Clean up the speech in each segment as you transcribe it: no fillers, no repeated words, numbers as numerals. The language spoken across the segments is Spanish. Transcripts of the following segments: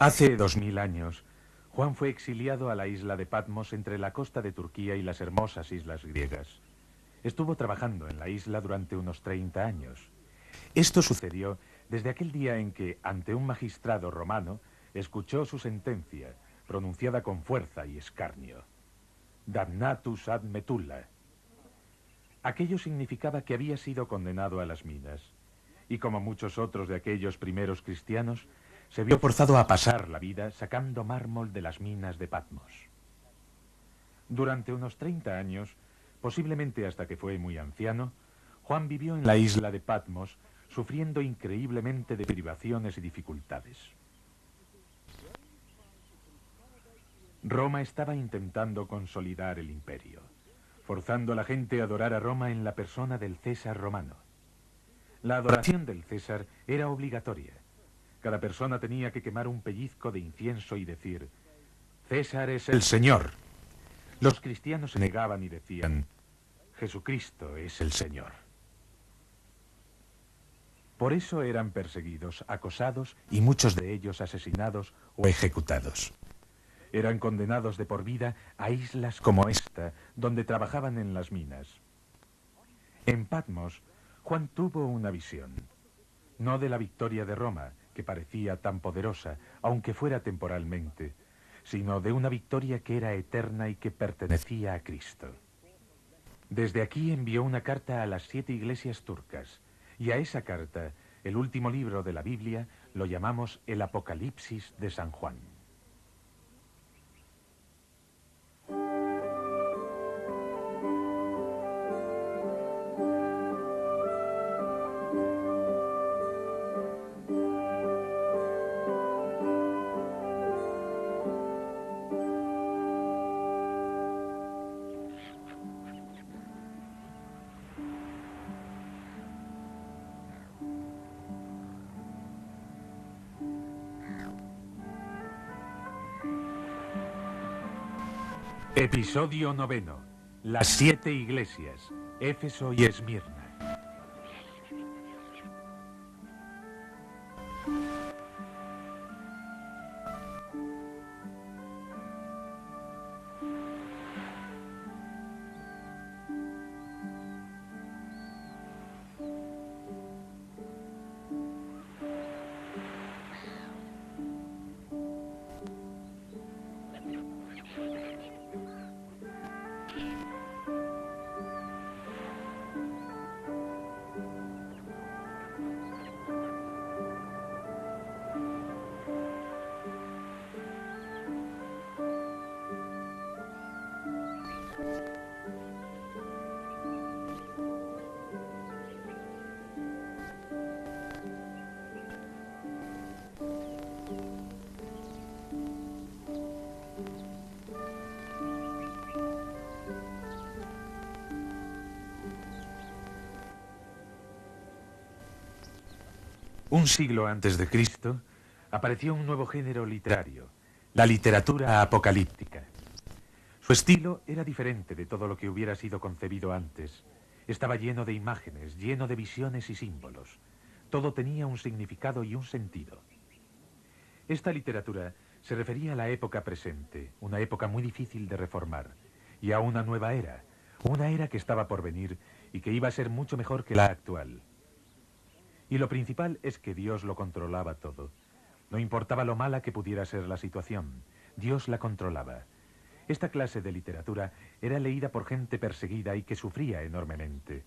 Hace 2000 años, Juan fue exiliado a la isla de Patmos entre la costa de Turquía y las hermosas islas griegas. Estuvo trabajando en la isla durante unos 30 años. Esto sucedió desde aquel día en que, ante un magistrado romano, escuchó su sentencia, pronunciada con fuerza y escarnio. Damnatus ad metulla. Aquello significaba que había sido condenado a las minas, y como muchos otros de aquellos primeros cristianos, se vio forzado a pasar la vida sacando mármol de las minas de Patmos. Durante unos 30 años, posiblemente hasta que fue muy anciano, Juan vivió en la isla de Patmos, sufriendo increíblemente de privaciones y dificultades. Roma estaba intentando consolidar el imperio, forzando a la gente a adorar a Roma en la persona del César romano. La adoración del César era obligatoria. Cada persona tenía que quemar un pellizco de incienso y decir: César es el Señor. Los cristianos se negaban y decían: Jesucristo es el Señor. Por eso eran perseguidos, acosados y muchos de ellos asesinados o ejecutados. Eran condenados de por vida a islas como esta, donde trabajaban en las minas. En Patmos, Juan tuvo una visión, no de la victoria de Roma, que parecía tan poderosa, aunque fuera temporalmente, sino de una victoria que era eterna y que pertenecía a Cristo. Desde aquí envió una carta a las 7 iglesias turcas, y a esa carta, el último libro de la Biblia, lo llamamos el Apocalipsis de San Juan. Episodio 9. Las 7 iglesias, Éfeso y Esmirna. Un siglo antes de Cristo, apareció un nuevo género literario, la literatura apocalíptica. Su estilo era diferente de todo lo que hubiera sido concebido antes. Estaba lleno de imágenes, lleno de visiones y símbolos. Todo tenía un significado y un sentido. Esta literatura se refería a la época presente, una época muy difícil de reformar, y a una nueva era, una era que estaba por venir y que iba a ser mucho mejor que la actual. Y lo principal es que Dios lo controlaba todo. No importaba lo mala que pudiera ser la situación, Dios la controlaba. Esta clase de literatura era leída por gente perseguida y que sufría enormemente.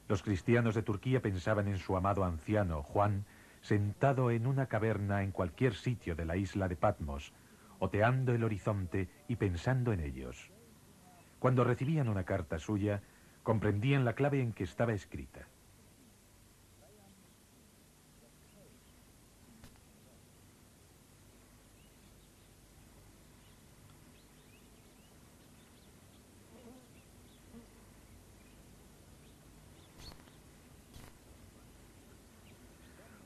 Los cristianos de Turquía pensaban en su amado anciano, Juan, sentado en una caverna en cualquier sitio de la isla de Patmos, oteando el horizonte y pensando en ellos. Cuando recibían una carta suya, comprendían la clave en que estaba escrita.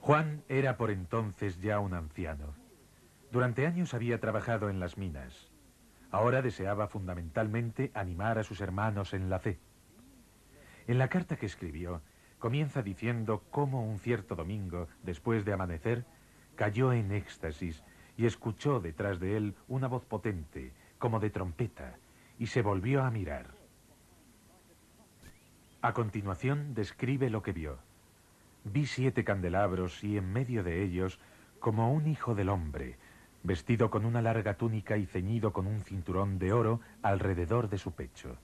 Juan era por entonces ya un anciano. Durante años había trabajado en las minas. Ahora deseaba fundamentalmente animar a sus hermanos en la fe. En la carta que escribió, comienza diciendo cómo un cierto domingo, después de amanecer, cayó en éxtasis y escuchó detrás de él una voz potente, como de trompeta, y se volvió a mirar. A continuación describe lo que vio. Vi 7 candelabros y en medio de ellos, como un hijo del hombre, vestido con una larga túnica y ceñido con un cinturón de oro alrededor de su pecho.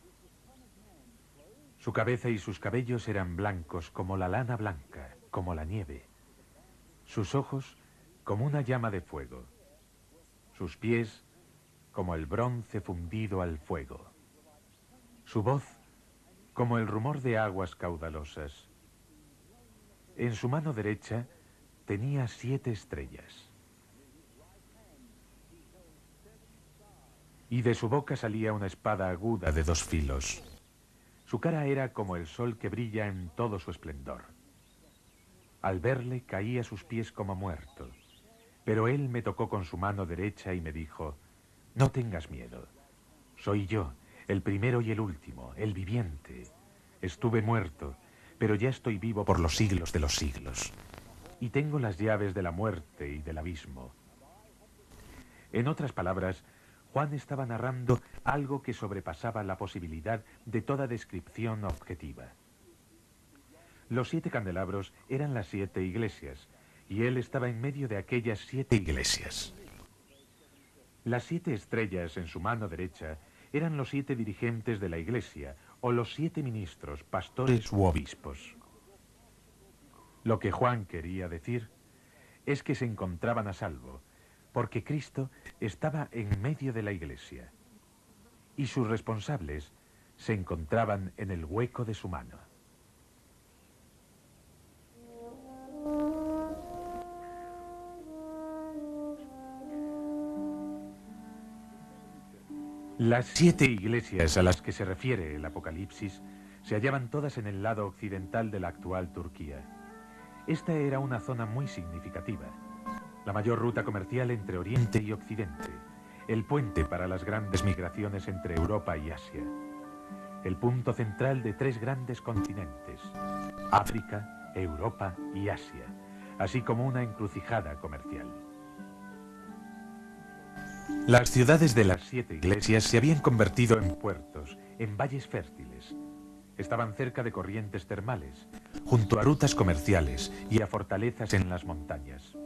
Su cabeza y sus cabellos eran blancos como la lana blanca, como la nieve. Sus ojos como una llama de fuego. Sus pies como el bronce fundido al fuego. Su voz como el rumor de aguas caudalosas. En su mano derecha tenía 7 estrellas. Y de su boca salía una espada aguda de 2 filos. Su cara era como el sol que brilla en todo su esplendor. Al verle caí a sus pies como muerto, pero él me tocó con su mano derecha y me dijo: no tengas miedo. Soy yo, el primero y el último, el viviente. Estuve muerto, pero ya estoy vivo por los siglos de los siglos. Y tengo las llaves de la muerte y del abismo. En otras palabras, Juan estaba narrando algo que sobrepasaba la posibilidad de toda descripción objetiva. Los 7 candelabros eran las 7 iglesias, y él estaba en medio de aquellas 7 iglesias. Las 7 estrellas en su mano derecha eran los 7 dirigentes de la iglesia, o los 7 ministros, pastores u obispos. Lo que Juan quería decir es que se encontraban a salvo, porque Cristo estaba en medio de la iglesia, y sus responsables se encontraban en el hueco de su mano. Las 7 iglesias a las que se refiere el Apocalipsis se hallaban todas en el lado occidental de la actual Turquía. Esta era una zona muy significativa, la mayor ruta comercial entre Oriente y Occidente, el puente para las grandes migraciones entre Europa y Asia, el punto central de 3 grandes continentes, África, Europa y Asia, así como una encrucijada comercial. Las ciudades de las 7 iglesias se habían convertido en puertos, en valles fértiles. Estaban cerca de corrientes termales, junto a rutas comerciales y a fortalezas en las montañas.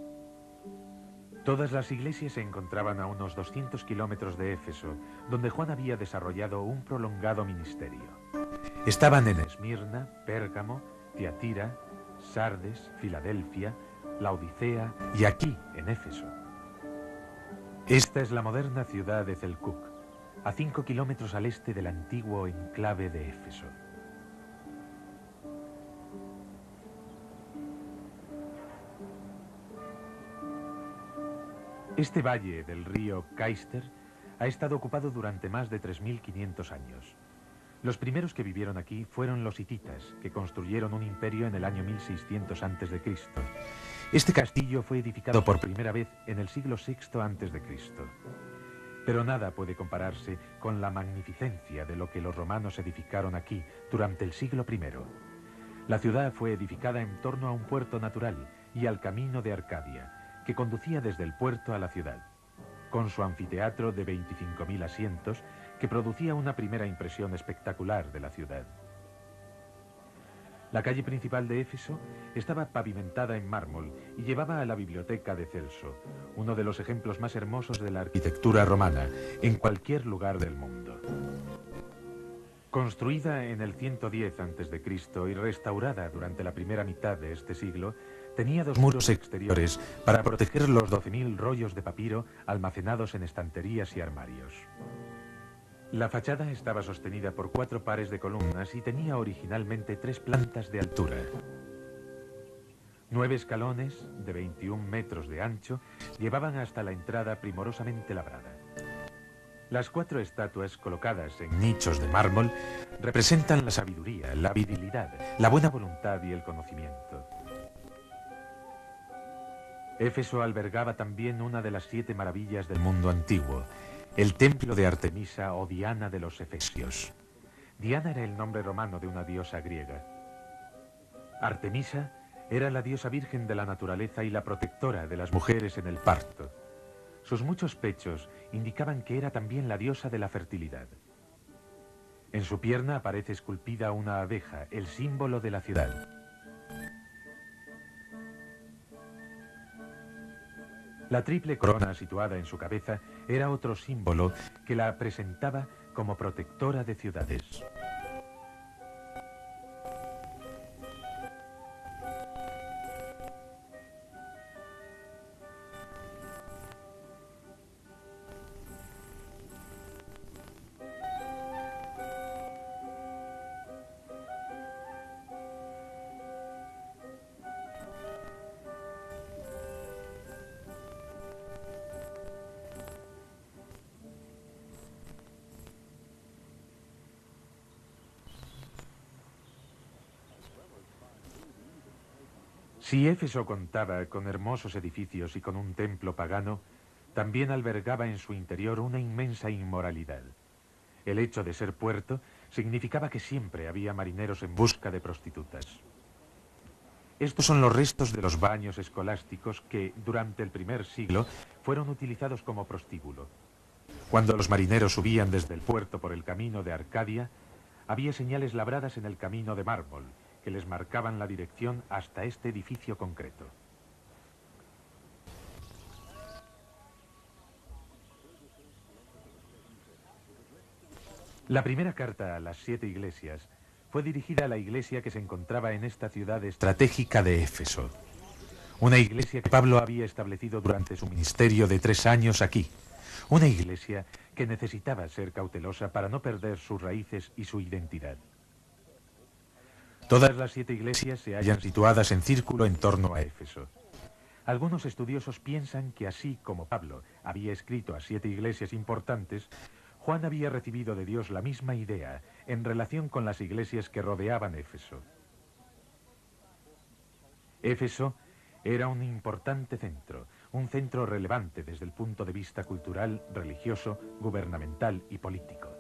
Todas las iglesias se encontraban a unos 200 kilómetros de Éfeso, donde Juan había desarrollado un prolongado ministerio. Estaban en Esmirna, Pérgamo, Tiatira, Sardes, Filadelfia, Laodicea y aquí, en Éfeso. Esta es la moderna ciudad de Zelkuk, a 5 kilómetros al este del antiguo enclave de Éfeso. Este valle del río Caister ha estado ocupado durante más de 3.500 años. Los primeros que vivieron aquí fueron los hititas, que construyeron un imperio en el año 1600 a.C. Este castillo fue edificado por primera vez en el siglo VI a.C. Pero nada puede compararse con la magnificencia de lo que los romanos edificaron aquí durante el siglo I. La ciudad fue edificada en torno a un puerto natural y al camino de Arcadia, que conducía desde el puerto a la ciudad, con su anfiteatro de 25.000 asientos, que producía una primera impresión espectacular de la ciudad. La calle principal de Éfeso estaba pavimentada en mármol y llevaba a la biblioteca de Celso, uno de los ejemplos más hermosos de la arquitectura romana en cualquier lugar del mundo. Construida en el 110 a.C. y restaurada durante la primera mitad de este siglo, tenía 2 muros exteriores para proteger los 12.000 rollos de papiro almacenados en estanterías y armarios. La fachada estaba sostenida por 4 pares de columnas y tenía originalmente 3 plantas de altura. 9 escalones de 21 metros de ancho llevaban hasta la entrada primorosamente labrada. Las 4 estatuas colocadas en nichos de mármol representan la sabiduría, la virilidad, la buena voluntad y el conocimiento. Éfeso albergaba también una de las 7 maravillas del mundo antiguo, el templo de Artemisa o Diana de los Efesios. Diana era el nombre romano de una diosa griega. Artemisa era la diosa virgen de la naturaleza y la protectora de las mujeres en el parto. Sus muchos pechos indicaban que era también la diosa de la fertilidad. En su pierna aparece esculpida una abeja, el símbolo de la ciudad. La triple corona situada en su cabeza era otro símbolo que la presentaba como protectora de ciudades. Si Éfeso contaba con hermosos edificios y con un templo pagano, también albergaba en su interior una inmensa inmoralidad. El hecho de ser puerto significaba que siempre había marineros en busca de prostitutas. Estos son los restos de los baños escolásticos que, durante el primer siglo, fueron utilizados como prostíbulo. Cuando los marineros subían desde el puerto por el camino de Arcadia, había señales labradas en el camino de mármol, que les marcaban la dirección hasta este edificio concreto. La primera carta a las 7 iglesias fue dirigida a la iglesia que se encontraba en esta ciudad estratégica de Éfeso. Una iglesia que Pablo había establecido durante su ministerio de 3 años aquí. Una iglesia que necesitaba ser cautelosa para no perder sus raíces y su identidad. Todas las 7 iglesias se hallan situadas en círculo en torno a Éfeso. Algunos estudiosos piensan que así como Pablo había escrito a 7 iglesias importantes, Juan había recibido de Dios la misma idea en relación con las iglesias que rodeaban Éfeso. Éfeso era un importante centro, un centro relevante desde el punto de vista cultural, religioso, gubernamental y político.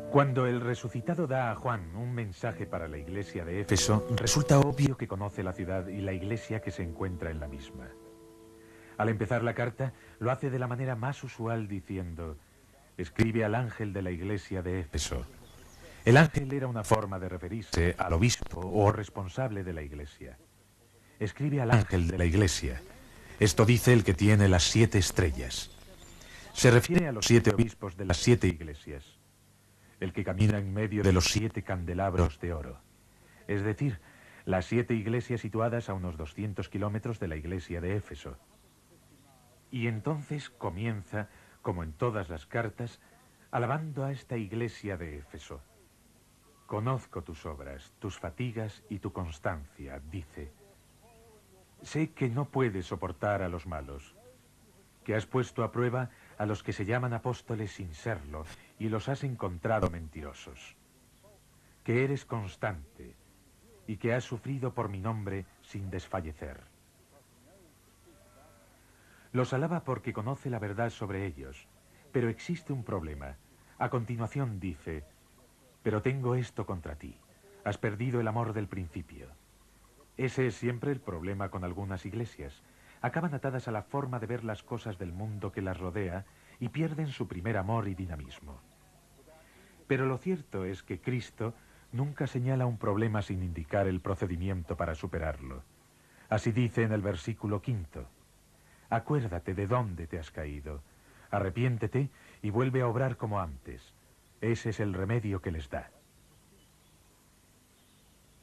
Cuando el resucitado da a Juan un mensaje para la iglesia de Éfeso, resulta obvio que conoce la ciudad y la iglesia que se encuentra en la misma. Al empezar la carta, lo hace de la manera más usual diciendo: escribe al ángel de la iglesia de Éfeso. El ángel era una forma de referirse al obispo o responsable de la iglesia. Escribe al ángel de la iglesia. Esto dice el que tiene las 7 estrellas. Se refiere a los 7 obispos de las 7 iglesias. El que camina en medio de los 7 candelabros de oro. Es decir, las 7 iglesias situadas a unos 200 kilómetros de la iglesia de Éfeso. Y entonces comienza, como en todas las cartas, alabando a esta iglesia de Éfeso. Conozco tus obras, tus fatigas y tu constancia, dice. Sé que no puedes soportar a los malos, que has puesto a prueba a los que se llaman apóstoles sin serlo y los has encontrado mentirosos, que eres constante y que has sufrido por mi nombre sin desfallecer. Los alaba porque conoce la verdad sobre ellos, pero existe un problema. A continuación dice: pero tengo esto contra ti, has perdido el amor del principio. Ese es siempre el problema con algunas iglesias. Acaban atadas a la forma de ver las cosas del mundo que las rodea y pierden su primer amor y dinamismo. Pero lo cierto es que Cristo nunca señala un problema sin indicar el procedimiento para superarlo. Así dice en el versículo 5: acuérdate de dónde te has caído, Arrepiéntete y vuelve a obrar como antes. Ese es el remedio que les da.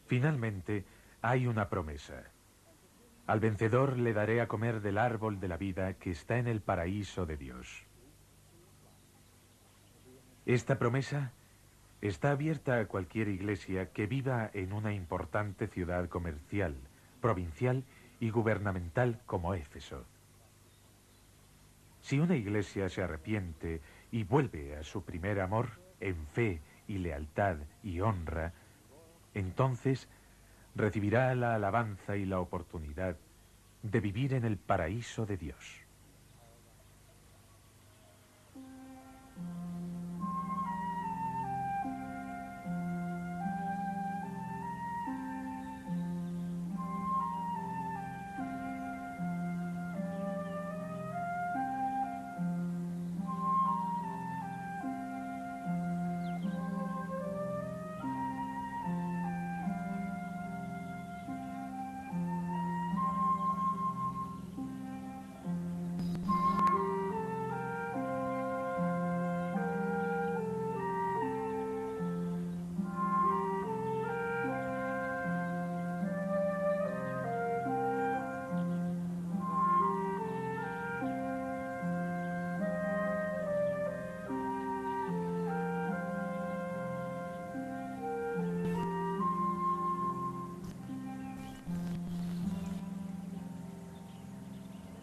Finalmente, hay una promesa. Al vencedor le daré a comer del árbol de la vida que está en el paraíso de Dios. Esta promesa está abierta a cualquier iglesia que viva en una importante ciudad comercial, provincial y gubernamental como Éfeso. Si una iglesia se arrepiente y vuelve a su primer amor, en fe y lealtad y honra, entonces recibirá la alabanza y la oportunidad de vivir en el paraíso de Dios.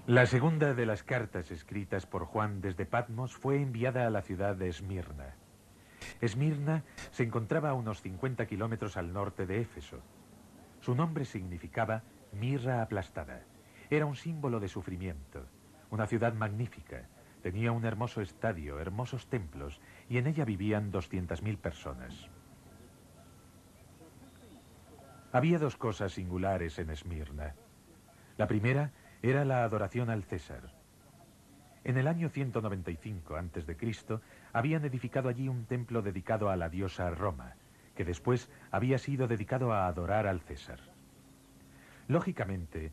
La segunda de las cartas escritas por Juan desde Patmos fue enviada a la ciudad de Esmirna. Esmirna se encontraba a unos 50 kilómetros al norte de Éfeso. Su nombre significaba mirra aplastada. Era un símbolo de sufrimiento. Una ciudad magnífica. Tenía un hermoso estadio, hermosos templos, y en ella vivían 200.000 personas. Había dos cosas singulares en Esmirna. La primera era la adoración al César. En el año 195 a.C. habían edificado allí un templo dedicado a la diosa Roma, que después había sido dedicado a adorar al César. Lógicamente,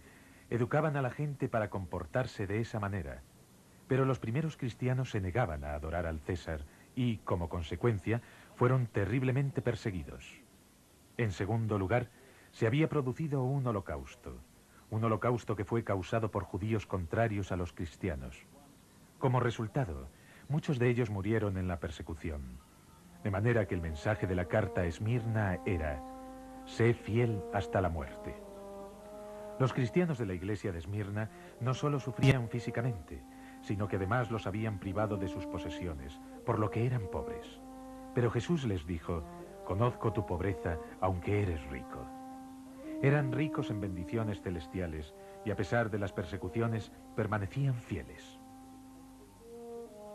educaban a la gente para comportarse de esa manera, pero los primeros cristianos se negaban a adorar al César y, como consecuencia, fueron terriblemente perseguidos. En segundo lugar, se había producido un holocausto que fue causado por judíos contrarios a los cristianos. Como resultado, muchos de ellos murieron en la persecución. De manera que el mensaje de la carta a Esmirna era: sé fiel hasta la muerte. Los cristianos de la iglesia de Esmirna no solo sufrían físicamente, sino que además los habían privado de sus posesiones, por lo que eran pobres. Pero Jesús les dijo: conozco tu pobreza, aunque eres rico. Eran ricos en bendiciones celestiales y a pesar de las persecuciones permanecían fieles.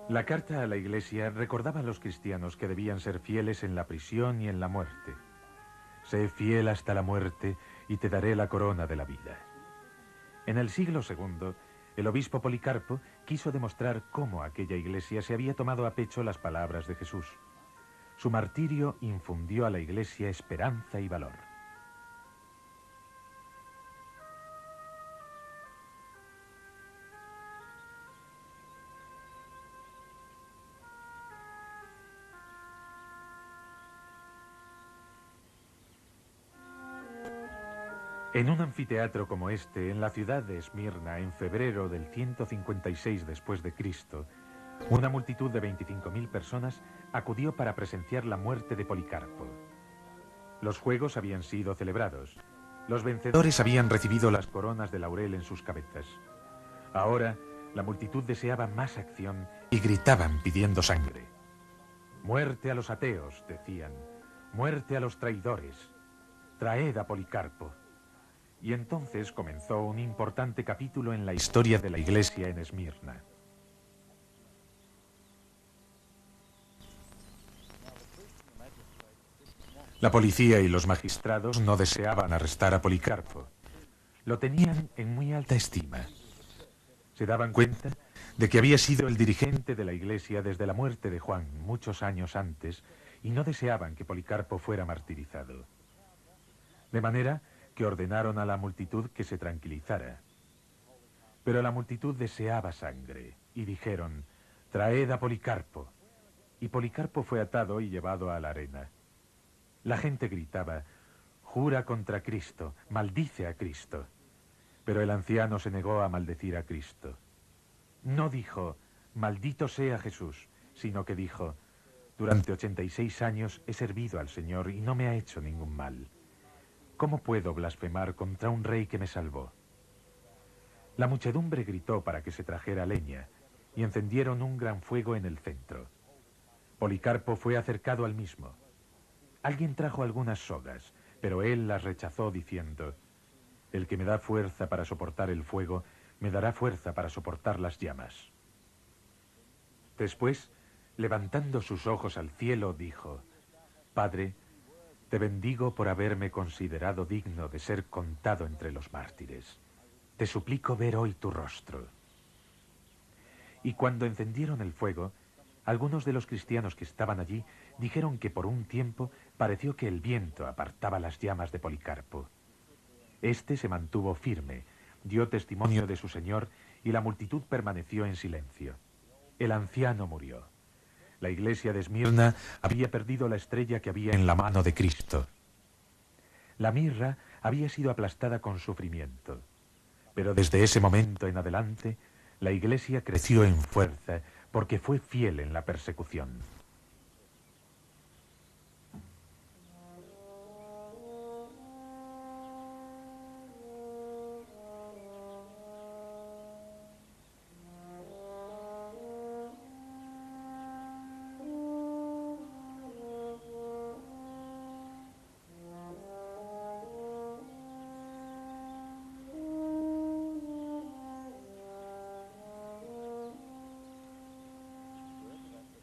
La carta a la iglesia recordaba a los cristianos que debían ser fieles en la prisión y en la muerte. Sé fiel hasta la muerte y te daré la corona de la vida. En el siglo II, el obispo Policarpo quiso demostrar cómo aquella iglesia se había tomado a pecho las palabras de Jesús. Su martirio infundió a la iglesia esperanza y valor. En un anfiteatro como este, en la ciudad de Esmirna, en febrero del 156 después de Cristo, una multitud de 25.000 personas acudió para presenciar la muerte de Policarpo. Los juegos habían sido celebrados. Los vencedores habían recibido las coronas de laurel en sus cabezas. Ahora, la multitud deseaba más acción y gritaban pidiendo sangre. Muerte a los ateos, decían. Muerte a los traidores. Traed a Policarpo. Y entonces comenzó un importante capítulo en la historia de la iglesia en Esmirna. La policía y los magistrados no deseaban arrestar a Policarpo. Lo tenían en muy alta estima. Se daban cuenta de que había sido el dirigente de la iglesia desde la muerte de Juan muchos años antes y no deseaban que Policarpo fuera martirizado. De manera que ordenaron a la multitud que se tranquilizara. Pero la multitud deseaba sangre y dijeron: traed a Policarpo. Y Policarpo fue atado y llevado a la arena. La gente gritaba, jura contra Cristo, maldice a Cristo. Pero el anciano se negó a maldecir a Cristo. No dijo, maldito sea Jesús, sino que dijo, durante 86 años he servido al Señor y no me ha hecho ningún mal. ¿Cómo puedo blasfemar contra un rey que me salvó? La muchedumbre gritó para que se trajera leña y encendieron un gran fuego en el centro. Policarpo fue acercado al mismo. Alguien trajo algunas sogas, pero él las rechazó diciendo, el que me da fuerza para soportar el fuego, me dará fuerza para soportar las llamas. Después, levantando sus ojos al cielo, dijo, Padre, te bendigo por haberme considerado digno de ser contado entre los mártires. Te suplico ver hoy tu rostro. Y cuando encendieron el fuego, algunos de los cristianos que estaban allí dijeron que por un tiempo pareció que el viento apartaba las llamas de Policarpo. Este se mantuvo firme, dio testimonio de su Señor y la multitud permaneció en silencio. El anciano murió. La iglesia de Esmirna había perdido la estrella que había en la mano de Cristo. La mirra había sido aplastada con sufrimiento. Pero desde ese momento en adelante, la iglesia creció en fuerza porque fue fiel en la persecución.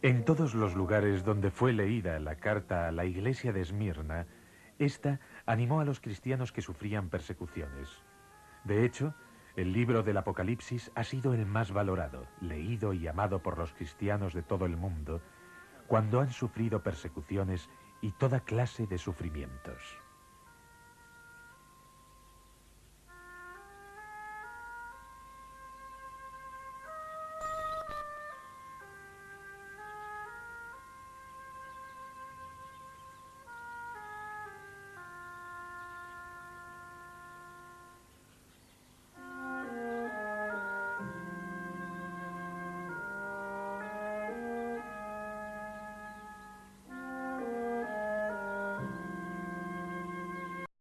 En todos los lugares donde fue leída la carta a la iglesia de Esmirna, esta animó a los cristianos que sufrían persecuciones. De hecho, el libro del Apocalipsis ha sido el más valorado, leído y amado por los cristianos de todo el mundo cuando han sufrido persecuciones y toda clase de sufrimientos.